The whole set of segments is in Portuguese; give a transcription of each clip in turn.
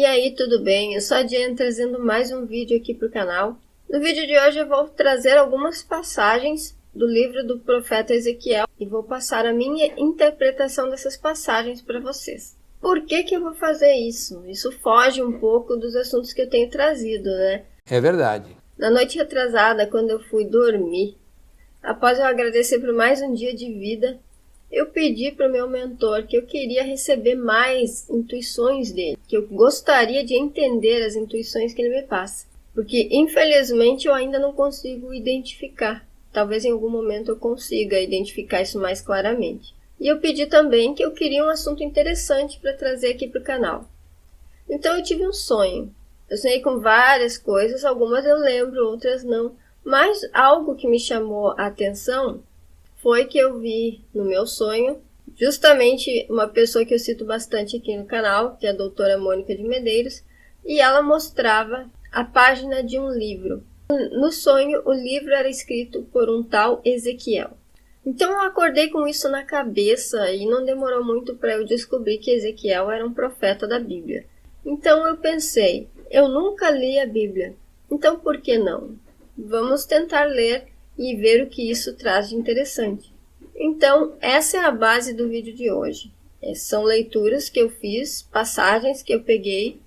E aí, tudo bem? Eu sou a Diane trazendo mais um vídeo aqui para o canal. No vídeo de hoje eu vou trazer algumas passagens do livro do profeta Ezequiel e vou passar a minha interpretação dessas passagens para vocês. Por que eu vou fazer isso? Isso foge um pouco dos assuntos que eu tenho trazido, né? É verdade. Na noite retrasada, quando eu fui dormir, após eu agradecer por mais um dia de vida, eu pedi para o meu mentor que eu queria receber mais intuições dele, que eu gostaria de entender as intuições que ele me passa. Porque, infelizmente, eu ainda não consigo identificar. Talvez em algum momento eu consiga identificar isso mais claramente. E eu pedi também que eu queria um assunto interessante para trazer aqui para o canal. Então eu tive um sonho. Eu sonhei com várias coisas, algumas eu lembro, outras não. Mas algo que me chamou a atenção foi que eu vi no meu sonho justamente uma pessoa que eu cito bastante aqui no canal, que é a doutora Mônica de Medeiros, e ela mostrava a página de um livro. No sonho, o livro era escrito por um tal Ezequiel. Então eu acordei com isso na cabeça e não demorou muito para eu descobrir que Ezequiel era um profeta da Bíblia. Então eu pensei, eu nunca li a Bíblia, então por que não? Vamos tentar ler e ver o que isso traz de interessante. Então, essa é a base do vídeo de hoje. São leituras que eu fiz, passagens que eu peguei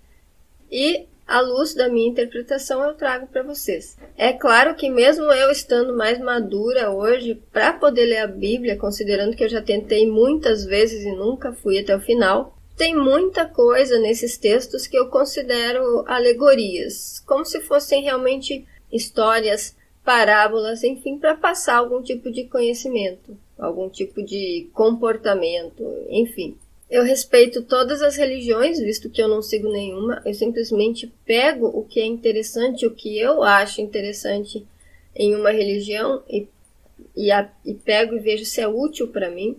e, à luz da minha interpretação, eu trago para vocês. É claro que mesmo eu estando mais madura hoje para poder ler a Bíblia, considerando que eu já tentei muitas vezes e nunca fui até o final, tem muita coisa nesses textos que eu considero alegorias, como se fossem realmente histórias, parábolas, enfim, para passar algum tipo de conhecimento, algum tipo de comportamento, enfim. Eu respeito todas as religiões, visto que eu não sigo nenhuma, eu simplesmente pego o que é interessante, o que eu acho interessante em uma religião e pego e vejo se é útil para mim.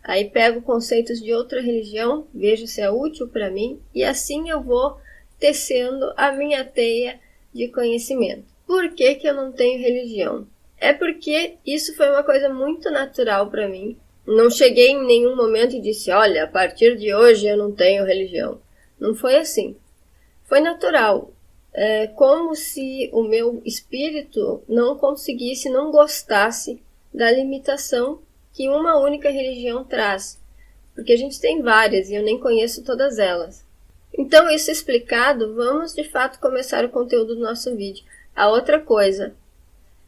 Aí pego conceitos de outra religião, vejo se é útil para mim e assim eu vou tecendo a minha teia de conhecimento. Por que eu não tenho religião? É porque isso foi uma coisa muito natural para mim. Não cheguei em nenhum momento e disse, olha, a partir de hoje eu não tenho religião. Não foi assim. Foi natural. É como se o meu espírito não conseguisse, não gostasse da limitação que uma única religião traz. Porque a gente tem várias e eu nem conheço todas elas. Então, isso explicado, vamos de fato começar o conteúdo do nosso vídeo. A outra coisa,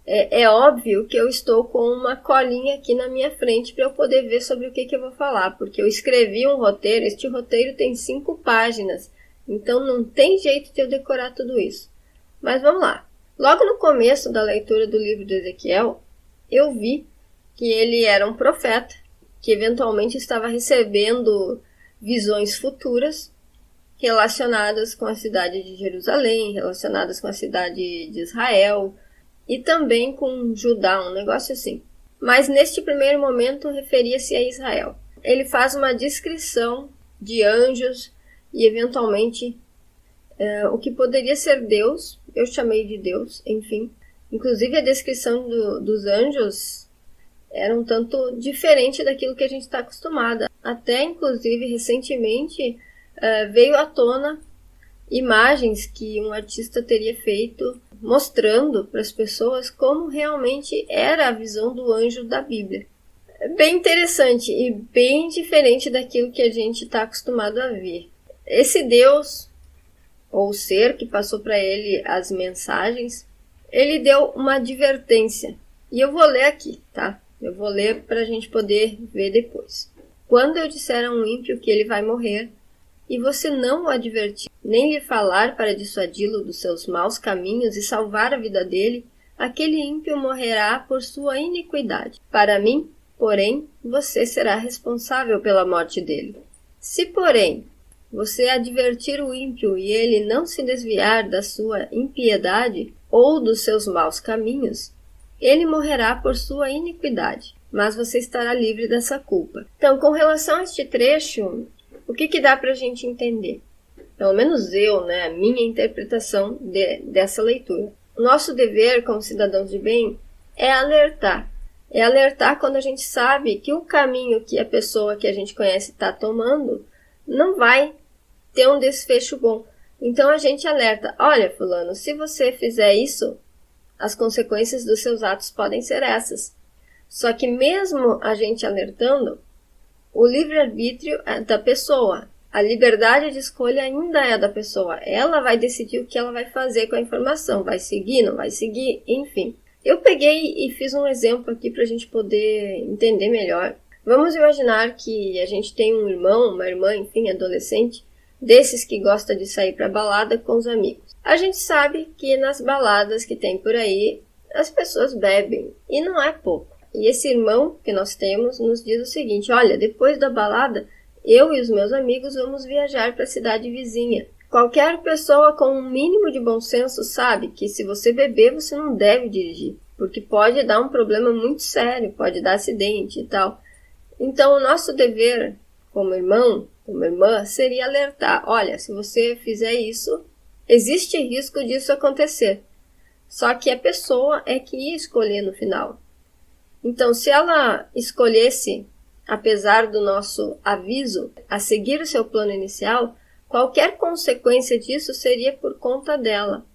é óbvio que eu estou com uma colinha aqui na minha frente para eu poder ver sobre o que eu vou falar, porque eu escrevi um roteiro, este roteiro tem 5 páginas, então não tem jeito de eu decorar tudo isso. Mas vamos lá. Logo no começo da leitura do livro de Ezequiel, eu vi que ele era um profeta, que eventualmente estava recebendo visões futuras, relacionadas com a cidade de Jerusalém, relacionadas com a cidade de Israel e também com Judá, um negócio assim. Mas neste primeiro momento referia-se a Israel. Ele faz uma descrição de anjos e eventualmente o que poderia ser Deus, eu chamei de Deus, enfim. Inclusive a descrição dos anjos era um tanto diferente daquilo que a gente está acostumado. Até inclusive recentemente veio à tona imagens que um artista teria feito mostrando para as pessoas como realmente era a visão do anjo da Bíblia. É bem interessante e bem diferente daquilo que a gente está acostumado a ver. Esse Deus, ou ser que passou para ele as mensagens, ele deu uma advertência. E eu vou ler aqui, tá? Eu vou ler para a gente poder ver depois. Quando eu disser a um ímpio que ele vai morrer, e você não o advertir, nem lhe falar para dissuadi-lo dos seus maus caminhos e salvar a vida dele, aquele ímpio morrerá por sua iniquidade. Para mim, porém, você será responsável pela morte dele. Se, porém, você advertir o ímpio e ele não se desviar da sua impiedade ou dos seus maus caminhos, ele morrerá por sua iniquidade, mas você estará livre dessa culpa. Então, com relação a este trecho, o que dá para a gente entender? Pelo menos eu, a minha interpretação dessa leitura. O nosso dever como cidadãos de bem é alertar. É alertar quando a gente sabe que o caminho que a pessoa que a gente conhece está tomando não vai ter um desfecho bom. Então a gente alerta, olha fulano, se você fizer isso, as consequências dos seus atos podem ser essas. Só que mesmo a gente alertando, o livre-arbítrio é da pessoa. A liberdade de escolha ainda é da pessoa. Ela vai decidir o que ela vai fazer com a informação. Vai seguir, não vai seguir, enfim. Eu peguei e fiz um exemplo aqui para a gente poder entender melhor. Vamos imaginar que a gente tem um irmão, uma irmã, enfim, adolescente, desses que gosta de sair para balada com os amigos. A gente sabe que nas baladas que tem por aí, as pessoas bebem, e não é pouco. E esse irmão que nós temos nos diz o seguinte, olha, depois da balada, eu e os meus amigos vamos viajar para a cidade vizinha. Qualquer pessoa com um mínimo de bom senso sabe que se você beber, você não deve dirigir, porque pode dar um problema muito sério, pode dar acidente e tal. Então, o nosso dever como irmão, como irmã, seria alertar, olha, se você fizer isso, existe risco disso acontecer. Só que a pessoa é que ia escolher no final. Então, se ela escolhesse, apesar do nosso aviso, a seguir o seu plano inicial, qualquer consequência disso seria por conta dela.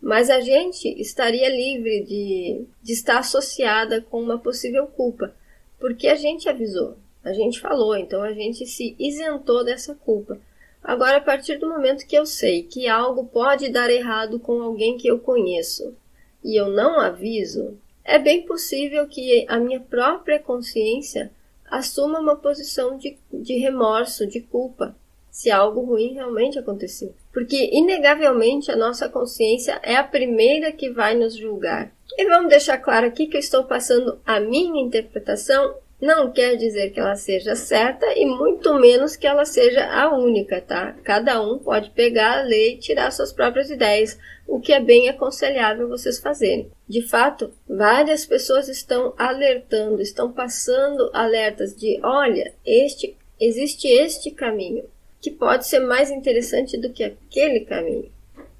Mas a gente estaria livre de estar associada com uma possível culpa, porque a gente avisou, a gente falou, então a gente se isentou dessa culpa. Agora, a partir do momento que eu sei que algo pode dar errado com alguém que eu conheço e eu não aviso, é bem possível que a minha própria consciência assuma uma posição de remorso, de culpa, se algo ruim realmente aconteceu. Porque, inegavelmente, a nossa consciência é a primeira que vai nos julgar. E vamos deixar claro aqui que eu estou passando a minha interpretação, não quer dizer que ela seja certa e muito menos que ela seja a única, tá? Cada um pode pegar a lei e tirar suas próprias ideias, o que é bem aconselhável vocês fazerem. De fato, várias pessoas estão alertando, estão passando alertas de, olha, existe este caminho, que pode ser mais interessante do que aquele caminho,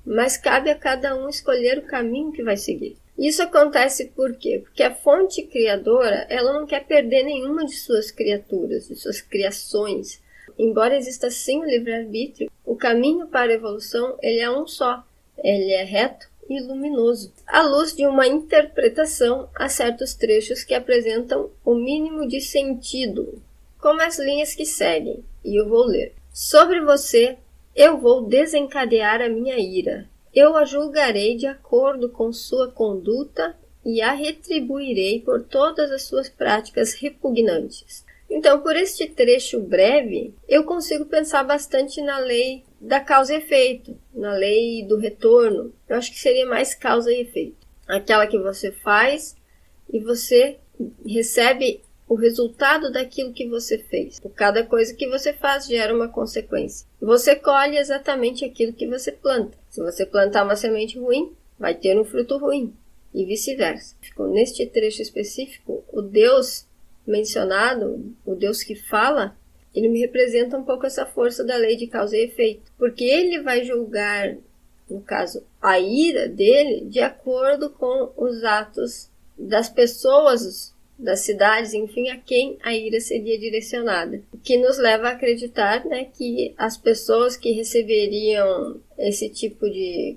mas cabe a cada um escolher o caminho que vai seguir. Isso acontece por quê? Porque a fonte criadora, ela não quer perder nenhuma de suas criaturas, de suas criações. Embora exista sim o livre-arbítrio, o caminho para a evolução, ele é um só. Ele é reto e luminoso, à luz de uma interpretação a certos trechos que apresentam o mínimo de sentido, como as linhas que seguem, e eu vou ler. Sobre você, eu vou desencadear a minha ira. Eu a julgarei de acordo com sua conduta e a retribuirei por todas as suas práticas repugnantes. Então, por este trecho breve, eu consigo pensar bastante na lei da causa e efeito, na lei do retorno. Eu acho que seria mais causa e efeito. Aquela que você faz e você recebe o resultado daquilo que você fez. Por cada coisa que você faz gera uma consequência. Você colhe exatamente aquilo que você planta. Se você plantar uma semente ruim, vai ter um fruto ruim. E vice-versa. Neste trecho específico, o Deus mencionado, o Deus que fala, ele me representa um pouco essa força da lei de causa e efeito. Porque ele vai julgar, no caso, a ira dele de acordo com os atos das pessoas, das cidades, enfim, a quem a ira seria direcionada. O que nos leva a acreditar, né, que as pessoas que receberiam esse tipo de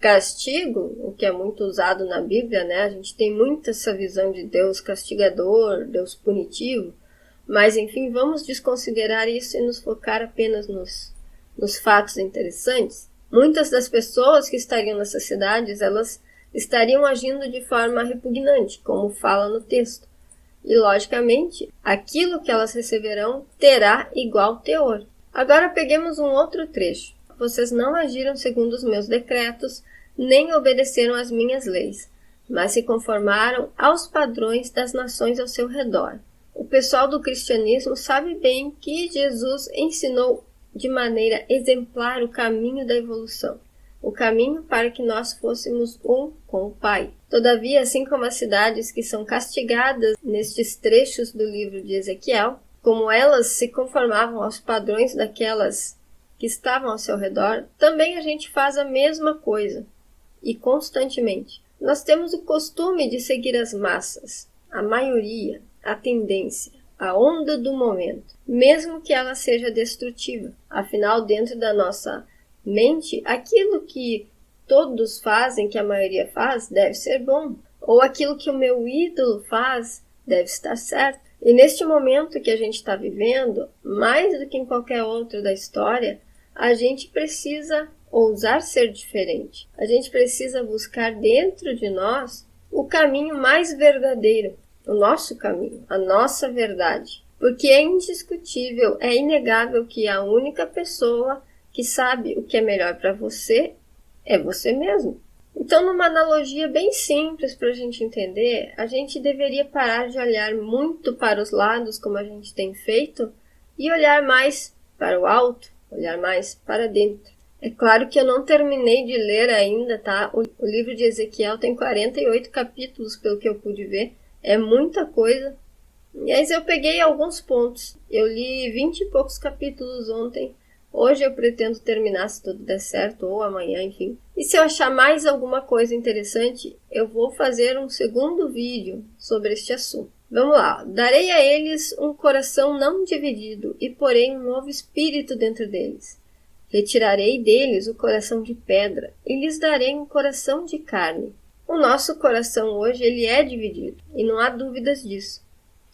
castigo, o que é muito usado na Bíblia, né, a gente tem muito essa visão de Deus castigador, Deus punitivo, mas enfim, vamos desconsiderar isso e nos focar apenas nos fatos interessantes. Muitas das pessoas que estariam nessas cidades, elas estariam agindo de forma repugnante, como fala no texto. E, logicamente, aquilo que elas receberão terá igual teor. Agora peguemos um outro trecho. Vocês não agiram segundo os meus decretos, nem obedeceram às minhas leis, mas se conformaram aos padrões das nações ao seu redor. O pessoal do cristianismo sabe bem que Jesus ensinou de maneira exemplar o caminho da evolução, o caminho para que nós fôssemos um com o Pai. Todavia, assim como as cidades que são castigadas nestes trechos do livro de Ezequiel, como elas se conformavam aos padrões daquelas que estavam ao seu redor, também a gente faz a mesma coisa, e constantemente. Nós temos o costume de seguir as massas, a maioria, a tendência, a onda do momento, mesmo que ela seja destrutiva. Afinal, dentro da nossa mente, aquilo que todos fazem, que a maioria faz, deve ser bom. Ou aquilo que o meu ídolo faz, deve estar certo. E neste momento que a gente está vivendo, mais do que em qualquer outro da história, a gente precisa ousar ser diferente. A gente precisa buscar dentro de nós o caminho mais verdadeiro, o nosso caminho, a nossa verdade. Porque é indiscutível, é inegável que a única pessoa que sabe o que é melhor para você é você mesmo. Então, numa analogia bem simples para a gente entender, a gente deveria parar de olhar muito para os lados, como a gente tem feito, e olhar mais para o alto, olhar mais para dentro. É claro que eu não terminei de ler ainda, tá? O livro de Ezequiel tem 48 capítulos, pelo que eu pude ver. É muita coisa. Mas eu peguei alguns pontos. Eu li 20 e poucos capítulos ontem. Hoje eu pretendo terminar, se tudo der certo, ou amanhã, enfim. E se eu achar mais alguma coisa interessante, eu vou fazer um segundo vídeo sobre este assunto. Vamos lá. Darei a eles um coração não dividido e porém um novo espírito dentro deles. Retirarei deles o coração de pedra e lhes darei um coração de carne. O nosso coração hoje ele é dividido e não há dúvidas disso.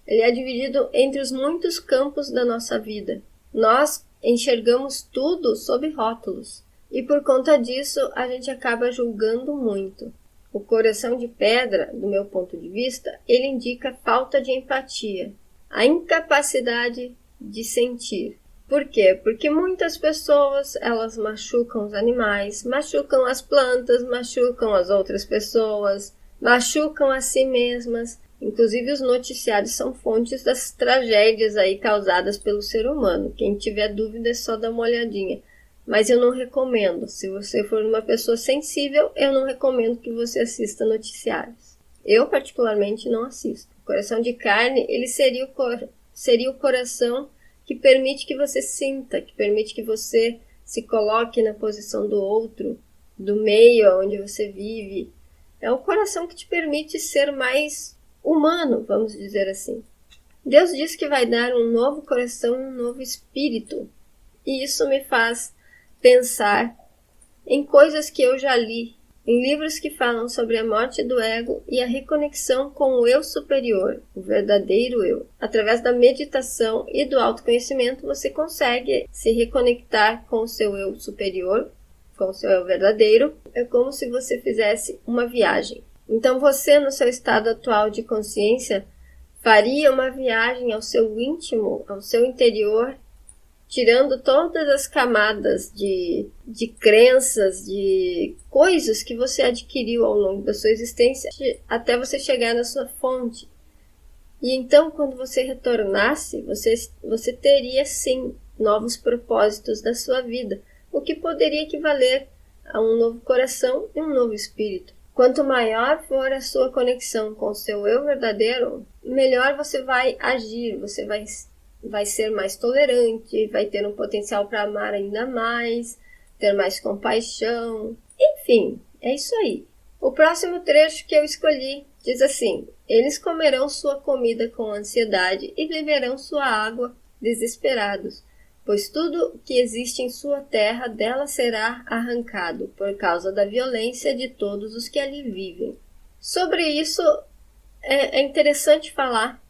Ele é dividido entre os muitos campos da nossa vida. Nós enxergamos tudo sob rótulos e por conta disso a gente acaba julgando muito. O coração de pedra, do meu ponto de vista, ele indica falta de empatia, a incapacidade de sentir. Por quê? Porque muitas pessoas, elas machucam os animais, machucam as plantas, machucam as outras pessoas, machucam a si mesmas. Inclusive os noticiários são fontes das tragédias aí causadas pelo ser humano. Quem tiver dúvida é só dar uma olhadinha. Mas eu não recomendo. Se você for uma pessoa sensível, eu não recomendo que você assista noticiários. Eu particularmente não assisto. O coração de carne, ele seria o coração que permite que você sinta, que permite que você se coloque na posição do outro, do meio onde você vive. É o coração que te permite ser mais humano, vamos dizer assim. Deus diz que vai dar um novo coração, um novo espírito. E isso me faz pensar em coisas que eu já li, em livros que falam sobre a morte do ego e a reconexão com o eu superior, o verdadeiro eu. Através da meditação e do autoconhecimento, você consegue se reconectar com o seu eu superior, com o seu eu verdadeiro. É como se você fizesse uma viagem. Então você, no seu estado atual de consciência, faria uma viagem ao seu íntimo, ao seu interior, tirando todas as camadas de crenças, de coisas que você adquiriu ao longo da sua existência, até você chegar na sua fonte. E então, quando você retornasse, você teria sim novos propósitos da sua vida, o que poderia equivaler a um novo coração e um novo espírito. Quanto maior for a sua conexão com o seu eu verdadeiro, melhor você vai agir, você vai ser mais tolerante, vai ter um potencial para amar ainda mais, ter mais compaixão. Enfim, é isso aí. O próximo trecho que eu escolhi diz assim: eles comerão sua comida com ansiedade e beberão sua água desesperados, pois tudo que existe em sua terra dela será arrancado, por causa da violência de todos os que ali vivem. Sobre isso é interessante falar,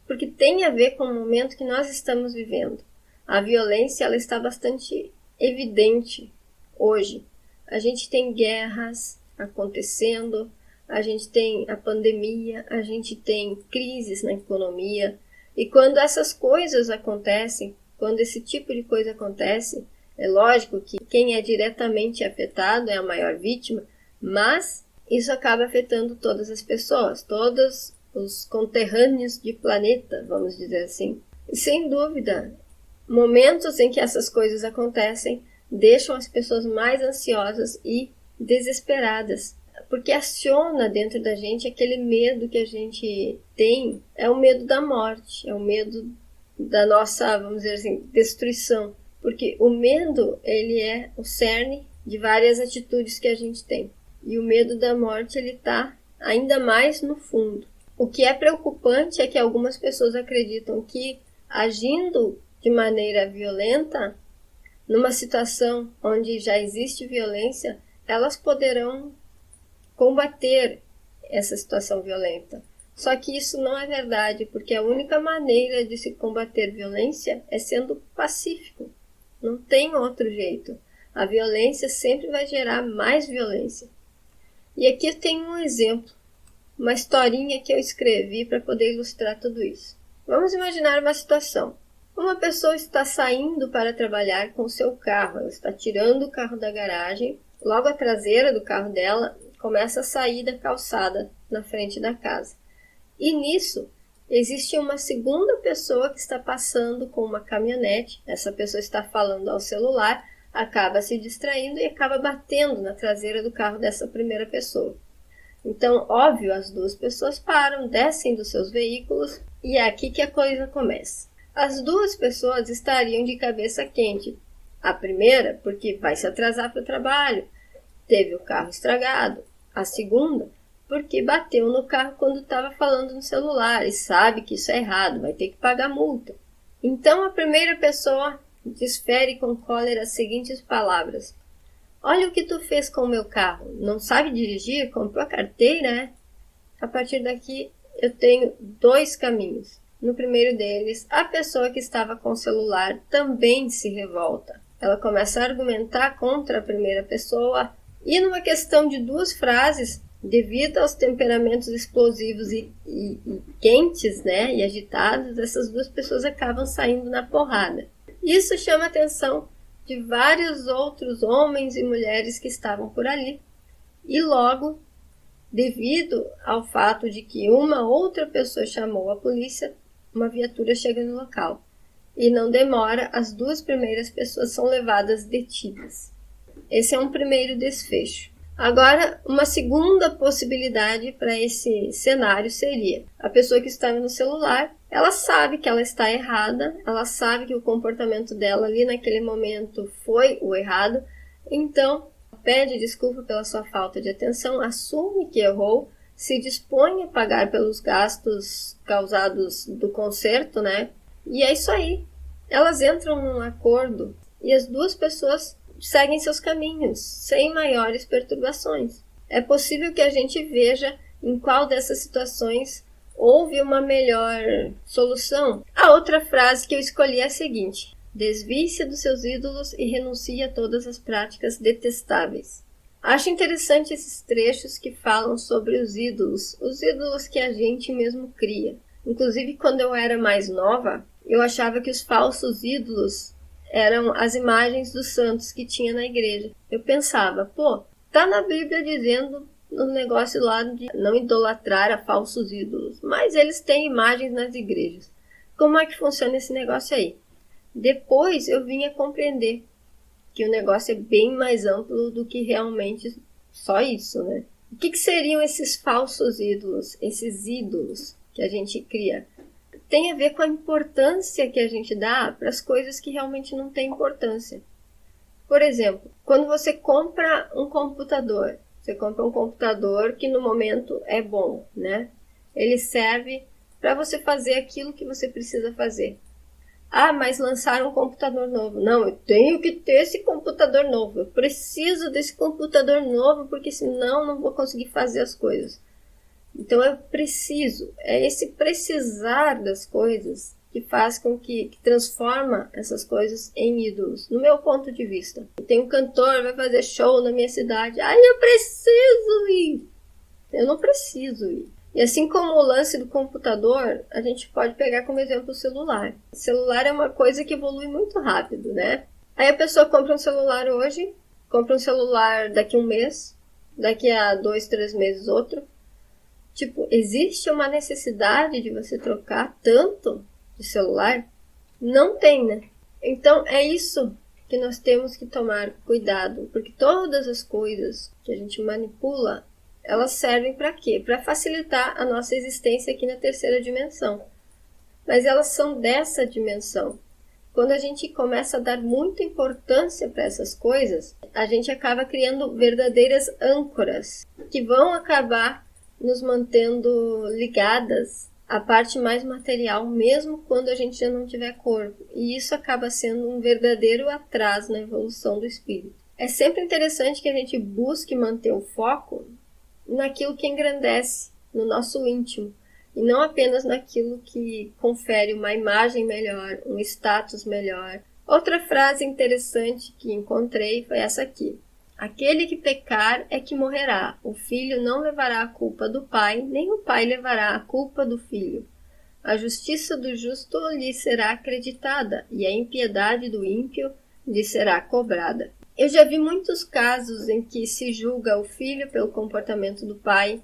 porque tem a ver com o momento que nós estamos vivendo. A violência ela está bastante evidente hoje. A gente tem guerras acontecendo, a gente tem a pandemia, a gente tem crises na economia. E quando essas coisas acontecem, quando esse tipo de coisa acontece, é lógico que quem é diretamente afetado é a maior vítima, mas isso acaba afetando todas as pessoas, todos os conterrâneos de planeta, vamos dizer assim. E sem dúvida, momentos em que essas coisas acontecem deixam as pessoas mais ansiosas e desesperadas, porque aciona dentro da gente aquele medo que a gente tem, é o medo da morte, é o medo da nossa, vamos dizer assim, destruição, porque o medo, ele é o cerne de várias atitudes que a gente tem, e o medo da morte, ele está ainda mais no fundo. O que é preocupante é que algumas pessoas acreditam que, agindo de maneira violenta, numa situação onde já existe violência, elas poderão combater essa situação violenta. Só que isso não é verdade, porque a única maneira de se combater violência é sendo pacífico. Não tem outro jeito. A violência sempre vai gerar mais violência. E aqui eu tenho um exemplo, uma historinha que eu escrevi para poder ilustrar tudo isso. Vamos imaginar uma situação. Uma pessoa está saindo para trabalhar com seu carro, ela está tirando o carro da garagem, logo a traseira do carro dela começa a sair da calçada na frente da casa. E nisso, existe uma segunda pessoa que está passando com uma caminhonete, essa pessoa está falando ao celular, acaba se distraindo e acaba batendo na traseira do carro dessa primeira pessoa. Então, óbvio, as duas pessoas param, descem dos seus veículos e é aqui que a coisa começa. As duas pessoas estariam de cabeça quente. A primeira, porque vai se atrasar para o trabalho, teve o carro estragado. A segunda, porque bateu no carro quando estava falando no celular e sabe que isso é errado, vai ter que pagar multa. Então a primeira pessoa desfere com cólera as seguintes palavras: olha o que tu fez com o meu carro, não sabe dirigir, comprou a carteira, é? A partir daqui eu tenho dois caminhos. No primeiro deles, a pessoa que estava com o celular também se revolta. Ela começa a argumentar contra a primeira pessoa e numa questão de duas frases, devido aos temperamentos explosivos e quentes, né, e agitados, essas duas pessoas acabam saindo na porrada. Isso chama a atenção de vários outros homens e mulheres que estavam por ali. E logo, devido ao fato de que uma outra pessoa chamou a polícia, uma viatura chega no local. E não demora, as duas primeiras pessoas são levadas detidas. Esse é um primeiro desfecho. Agora, uma segunda possibilidade para esse cenário seria: a pessoa que está no celular, ela sabe que ela está errada, ela sabe que o comportamento dela ali naquele momento foi o errado, então pede desculpa pela sua falta de atenção, assume que errou, se dispõe a pagar pelos gastos causados do conserto, né? E é isso aí. Elas entram num acordo e as duas pessoas seguem seus caminhos, sem maiores perturbações. É possível que a gente veja em qual dessas situações houve uma melhor solução. A outra frase que eu escolhi é a seguinte: desvie-se dos seus ídolos e renuncie a todas as práticas detestáveis. Acho interessante esses trechos que falam sobre os ídolos que a gente mesmo cria. Inclusive, quando eu era mais nova, eu achava que os falsos ídolos eram as imagens dos santos que tinha na igreja. Eu pensava, tá na Bíblia dizendo no negócio lá de não idolatrar a falsos ídolos, mas eles têm imagens nas igrejas. Como é que funciona esse negócio aí? Depois eu vim a compreender que o negócio é bem mais amplo do que realmente só isso, né? O que seriam esses falsos ídolos, esses ídolos que a gente cria? Tem a ver com a importância que a gente dá para as coisas que realmente não têm importância. Por exemplo, quando você compra um computador, você compra um computador que no momento é bom, né? Ele serve para você fazer aquilo que você precisa fazer. Ah, mas lançaram um computador novo. Não, eu tenho que ter esse computador novo. Eu preciso desse computador novo porque senão não vou conseguir fazer as coisas. Então eu preciso. É esse precisar das coisas que faz com que transforma essas coisas em ídolos. No meu ponto de vista. Tem um cantor, vai fazer show na minha cidade. Ah, eu preciso ir. Eu não preciso ir. E assim como o lance do computador, a gente pode pegar como exemplo o celular. O celular é uma coisa que evolui muito rápido, né? Aí a pessoa compra um celular hoje, compra um celular daqui a um mês, daqui a 2, 3 meses outro. Tipo, existe uma necessidade de você trocar tanto de celular? Não tem, né? Então é isso que nós temos que tomar cuidado, porque todas as coisas que a gente manipula, elas servem para quê? Para facilitar a nossa existência aqui na terceira dimensão. Mas elas são dessa dimensão. Quando a gente começa a dar muita importância para essas coisas, a gente acaba criando verdadeiras âncoras que vão acabar nos mantendo ligadas a parte mais material, mesmo quando a gente já não tiver corpo. E isso acaba sendo um verdadeiro atraso na evolução do espírito. É sempre interessante que a gente busque manter o foco naquilo que engrandece, no nosso íntimo, e não apenas naquilo que confere uma imagem melhor, um status melhor. Outra frase interessante que encontrei foi essa aqui: aquele que pecar é que morrerá. O filho não levará a culpa do pai, nem o pai levará a culpa do filho. A justiça do justo lhe será acreditada, e a impiedade do ímpio lhe será cobrada. Eu já vi muitos casos em que se julga o filho pelo comportamento do pai,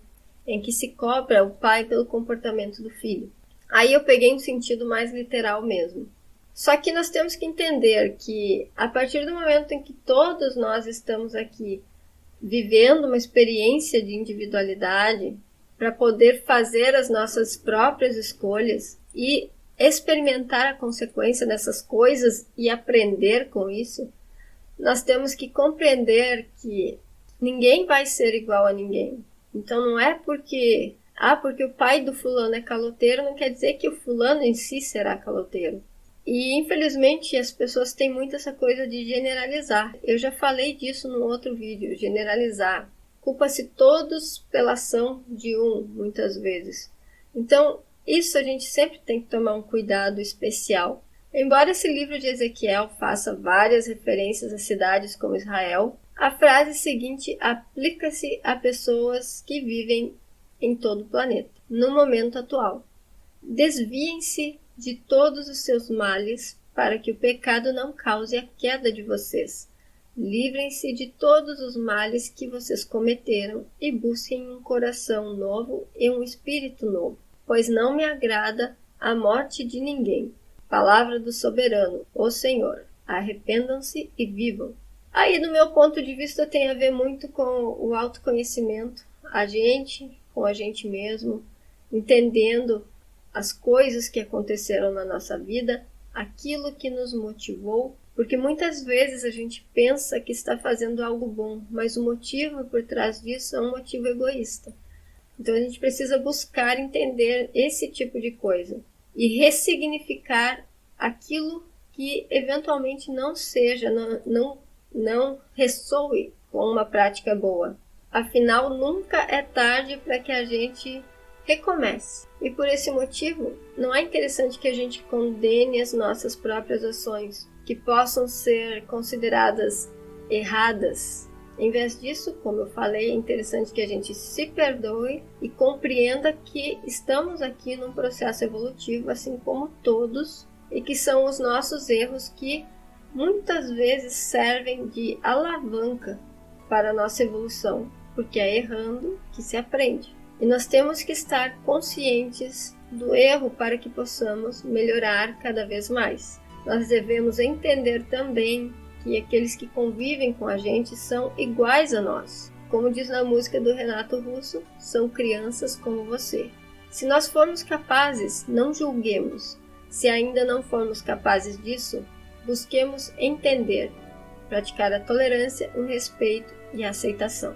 em que se cobra o pai pelo comportamento do filho. Aí eu peguei um sentido mais literal mesmo. Só que nós temos que entender que, a partir do momento em que todos nós estamos aqui vivendo uma experiência de individualidade, para poder fazer as nossas próprias escolhas e experimentar a consequência dessas coisas e aprender com isso, nós temos que compreender que ninguém vai ser igual a ninguém. Então não é porque o pai do fulano é caloteiro, não quer dizer que o fulano em si será caloteiro. E infelizmente as pessoas têm muito essa coisa de generalizar. Eu já falei disso num outro vídeo, generalizar. Culpa-se todos pela ação de um, muitas vezes. Então, isso a gente sempre tem que tomar um cuidado especial. Embora esse livro de Ezequiel faça várias referências a cidades como Israel, a frase seguinte aplica-se a pessoas que vivem em todo o planeta, no momento atual. Desviem-se de todos os seus males, para que o pecado não cause a queda de vocês. Livrem-se de todos os males que vocês cometeram e busquem um coração novo e um espírito novo, pois não me agrada a morte de ninguém. Palavra do soberano, o Senhor. Arrependam-se e vivam. Aí, do meu ponto de vista, tem a ver muito com o autoconhecimento, com a gente mesmo, entendendo as coisas que aconteceram na nossa vida, aquilo que nos motivou, porque muitas vezes a gente pensa que está fazendo algo bom, mas o motivo por trás disso é um motivo egoísta. Então a gente precisa buscar entender esse tipo de coisa e ressignificar aquilo que eventualmente não seja, não ressoe com uma prática boa. Afinal, nunca é tarde para que a gente recomece. E por esse motivo, não é interessante que a gente condene as nossas próprias ações, que possam ser consideradas erradas. Em vez disso, como eu falei, é interessante que a gente se perdoe e compreenda que estamos aqui num processo evolutivo, assim como todos, e que são os nossos erros que muitas vezes servem de alavanca para a nossa evolução, porque é errando que se aprende. E nós temos que estar conscientes do erro para que possamos melhorar cada vez mais. Nós devemos entender também que aqueles que convivem com a gente são iguais a nós. Como diz na música do Renato Russo, são crianças como você. Se nós formos capazes, não julguemos. Se ainda não formos capazes disso, busquemos entender, praticar a tolerância, o respeito e a aceitação.